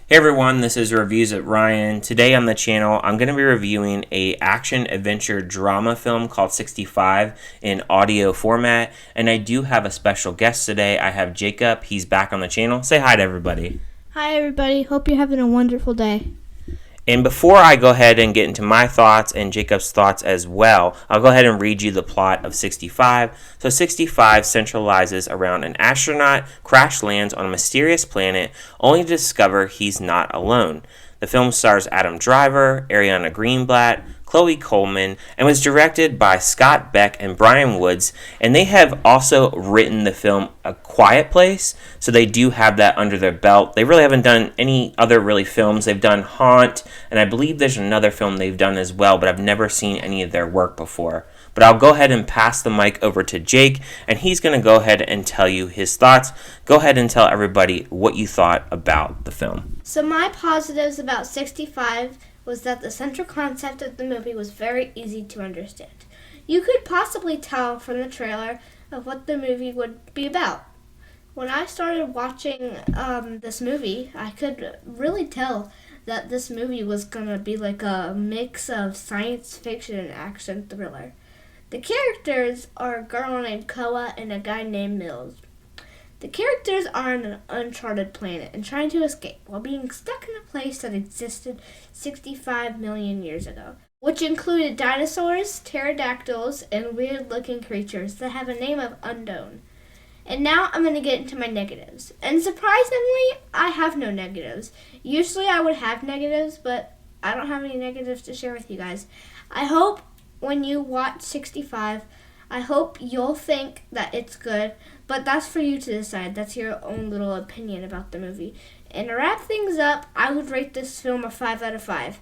Hey everyone, this is Reviews at Ryan. Today on the channel, I'm going to be reviewing a action-adventure drama film called 65 in audio format, and I do have a special guest today. I have Jacob. He's back on the channel. Say hi to everybody. Hi everybody, hope you're having a wonderful day. And before I go ahead and get into my thoughts and Jacob's thoughts as well, I'll go ahead and read you the plot of 65. So 65 centralizes around an astronaut crash lands on a mysterious planet only to discover he's not alone. The film stars Adam Driver, Ariana Greenblatt, Chloe Coleman, and was directed by Scott Beck and Bryan, and they have also written the film A Quiet Place, so they do have that under their belt. They really haven't done any other really films. They've done Haunt, and I believe there's another film they've done as well, but I've never seen any of their work before. But I'll go ahead and pass the mic over to Jake, and he's going to go ahead and tell you his thoughts. Go ahead and tell everybody what you thought about the film. So my positives about 65 was that the central concept of the movie was very easy to understand. You could possibly tell from the trailer of what the movie would be about. When I started watching this movie, I could really tell that this movie was going to be like a mix of science fiction and action thriller. The characters are a girl named Koa and a guy named Mills. The characters are on an uncharted planet and trying to escape while being stuck in a place that existed 65 million years ago, which included dinosaurs, pterodactyls, and weird-looking creatures that have a name of unknown. And now I'm going to get into my negatives. And surprisingly, I have no negatives. Usually I would have negatives, but I don't have any negatives to share with you guys. I hope when you watch 65, I hope you'll think that it's good, but that's for you to decide. That's your own little opinion about the movie. And to wrap things up, I would rate this film a 5 out of 5.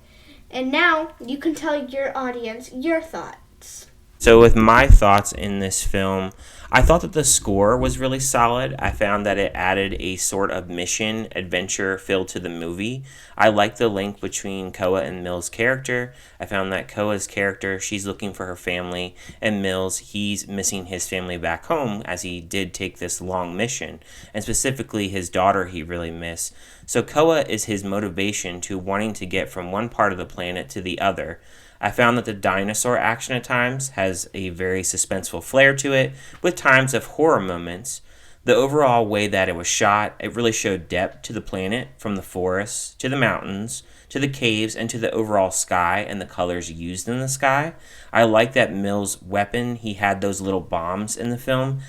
And now you can tell your audience your thoughts. So with my thoughts in this film, I thought that the score was really solid. I found that it added a sort of mission, adventure feel to the movie. I liked the link between Koa and Mills' character. I found that Koa's character, she's looking for her family, and Mills, he's missing his family back home as he did take this long mission, and specifically his daughter he really missed. So Koa is his motivation to wanting to get from one part of the planet to the other. I found that the dinosaur action at times has a very suspenseful flair to it, with times of horror moments. The overall way that it was shot, it really showed depth to the planet, from the forests, to the mountains, to the caves, and to the overall sky and the colors used in the sky. I like that Mills' weapon, he had those little bombs in the film,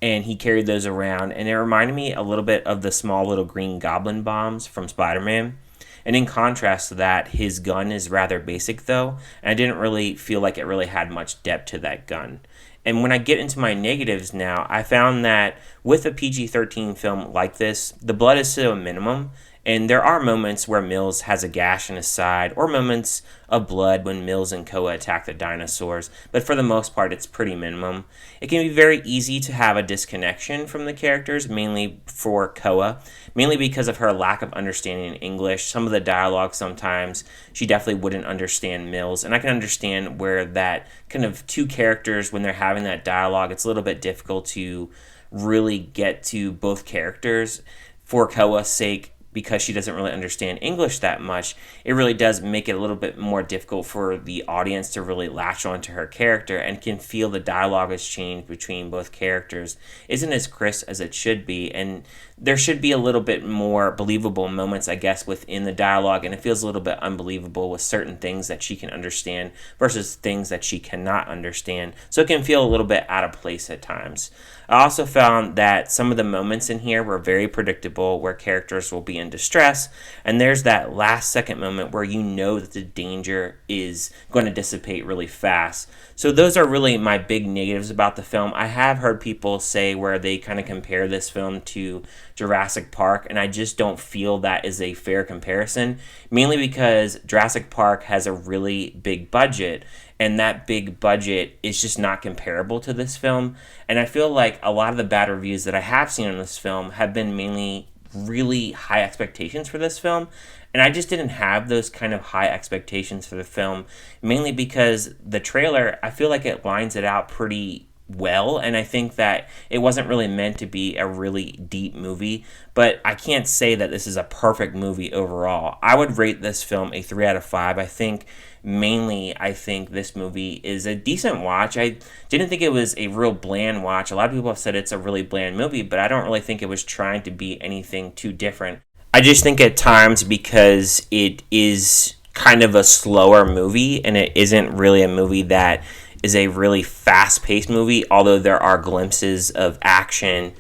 and he carried those around, and it reminded me a little bit of the small little green goblin bombs from Spider-Man. And in contrast to that, his gun is rather basic though, and I didn't really feel like it really had much depth to that gun. And when I get into my negatives now, I found that with a PG-13 film like this, the blood is to a minimum, and there are moments where Mills has a gash in his side, or moments of blood when Mills and Koa attack the dinosaurs, but for the most part, it's pretty minimum. It can be very easy to have a disconnection from the characters, mainly for Koa, mainly because of her lack of understanding English. Some of the dialogue sometimes, she definitely wouldn't understand Mills, and I can understand where that kind of two characters, when they're having that dialogue, it's a little bit difficult to really get to both characters. For Koa's sake, because she doesn't really understand English that much, it really does make it a little bit more difficult for the audience to really latch onto her character and can feel the dialogue has changed between both characters isn't as crisp as it should be, and there should be a little bit more believable moments, I guess, within the dialogue, and it feels a little bit unbelievable with certain things that she can understand versus things that she cannot understand, so it can feel a little bit out of place at times. I also found that some of the moments in here were very predictable, where characters will be in distress, and there's that last second moment where you know that the danger is going to dissipate really fast. So those are really my big negatives about the film. I have heard people say where they kind of compare this film to Jurassic Park, and I just don't feel that is a fair comparison, mainly because Jurassic Park has a really big budget, and that big budget is just not comparable to this film. And I feel like a lot of the bad reviews that I have seen on this film have been mainly really high expectations for this film, and I just didn't have those kind of high expectations for the film, mainly because the trailer, I feel like it lines it out pretty well, and I think that it wasn't really meant to be a really deep movie, but I can't say that this is a perfect movie overall. I would rate this film a 3 out of 5. I think this movie is a decent watch. I didn't think it was a real bland watch. A lot of people have said it's a really bland movie, but I don't really think it was trying to be anything too different. I just think at times, because it is kind of a slower movie and it isn't really a movie that is a really fast-paced movie, although there are glimpses of action.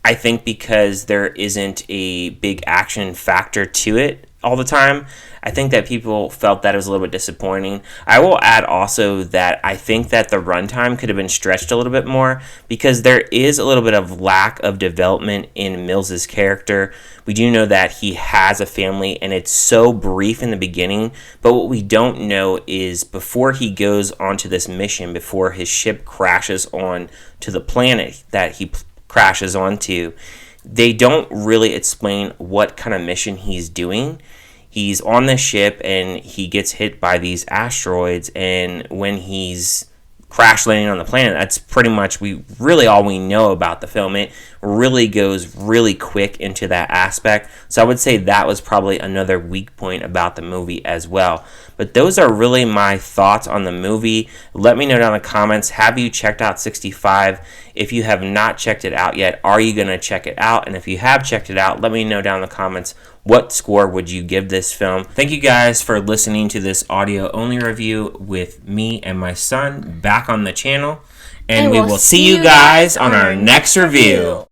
I think because there isn't a big action factor to it all the time, I think that people felt that it was a little bit disappointing. I will add also that I think that the runtime could have been stretched a little bit more, because there is a little bit of lack of development in Mills's character. We do know that he has a family, and it's so brief in the beginning, but what we don't know is before he goes onto this mission, before his ship crashes on to the planet that he crashes onto, they don't really explain what kind of mission he's doing. He's on the ship and he gets hit by these asteroids, and when he's crash landing on the planet, that's pretty much all we know about the film. It really goes really quick into that aspect. So I would say that was probably another weak point about the movie as well. But those are really my thoughts on the movie. Let me know down in the comments, have you checked out 65? If you have not checked it out yet, are you going to check it out? And if you have checked it out, let me know down in the comments, what score would you give this film? Thank you guys for listening to this audio-only review with me and my son back on the channel. And we will see you guys on our next review.